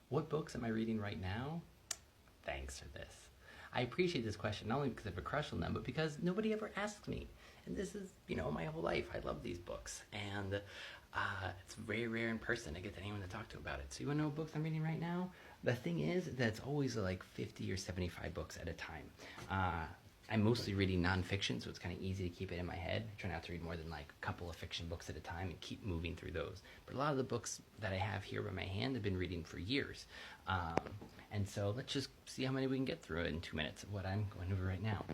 What books am I reading right now? Thanks for this. I appreciate this question not only because I have a crush on them, but because nobody ever asks me. And this is, my whole life. I love these books. And it's very rare in person to get anyone to talk to about it. So you want to know what books I'm reading right now? The thing is that it's always like 50 or 75 books at a time. I'm mostly reading nonfiction, so it's kind of easy to keep it in my head. I try not to read more than like a couple of fiction books at a time and keep moving through those. But a lot of the books that I have here by my hand I've been reading for years. And so let's just see how many we can get through in 2 minutes of what I'm going over right now.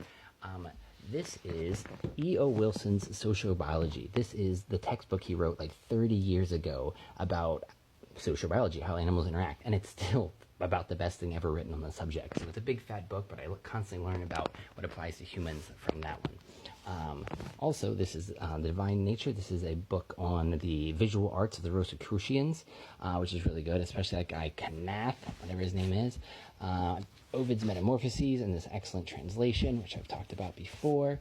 This is E.O. Wilson's Sociobiology. This is the textbook he wrote like 30 years ago about sociobiology, how animals interact, and it's still about the best thing ever written on the subject. So it's a big fat book, but I constantly learn about what applies to humans from that one. Also, this is The Divine Nature. This is a book on the visual arts of the Rosicrucians, which is really good, especially that guy Knath, whatever his name is. Ovid's Metamorphoses in this excellent translation, which I've talked about before.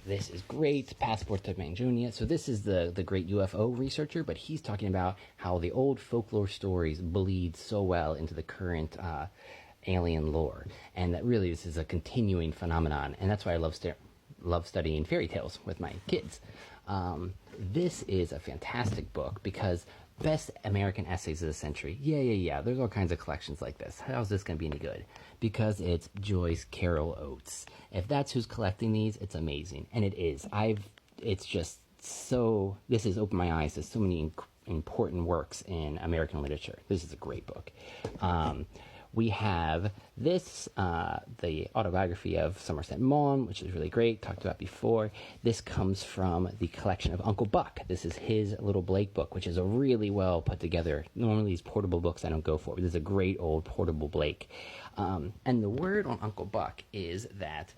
This is great, Passport to Manchuria. So this is the great UFO researcher, but he's talking about how the old folklore stories bleed so well into the current alien lore, and that really this is a continuing phenomenon, and that's why I love studying fairy tales with my kids. This is a fantastic book because best American essays of the century. Yeah. There's all kinds of collections like this. How's this going to be any good? Because it's Joyce Carol Oates. If that's who's collecting these, it's amazing. And it is. It's just so, this has opened my eyes to so many important works in American literature. This is a great book. We have this, the autobiography of Somerset Maugham, which is really great, talked about before. This comes from the collection of Uncle Buck. This is his Little Blake book, which is a really well put together. Normally these portable books I don't go for, but this is a great old portable Blake. And the word on Uncle Buck is that,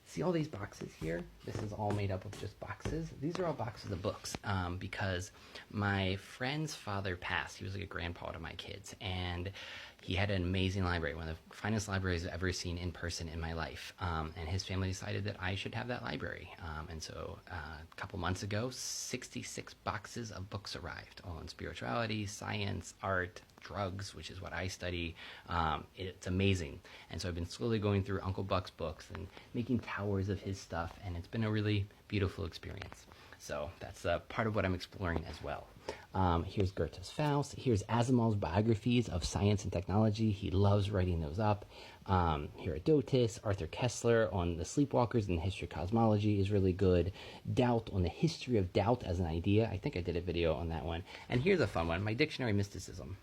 see all these boxes here? This is all made up of just boxes. These are all boxes of books because my friend's father passed. He was like a grandpa to my kids, and he had an amazing library, one of the finest libraries I've ever seen in person in my life. And his family decided that I should have that library. And so a couple months ago, 66 boxes of books arrived on spirituality, science, art, drugs, which is what I study. It's amazing. And so I've been slowly going through Uncle Buck's books and making towers of his stuff, and it's been a really beautiful experience. So that's part of what I'm exploring as well. Here's Goethe's Faust. Here's Asimov's biographies of science and technology. He loves writing those up. Herodotus, Arthur Kessler on the sleepwalkers and the history of cosmology is really good. Doubt on the history of doubt as an idea. I think I did a video on that one. And here's a fun one, my dictionary mysticism.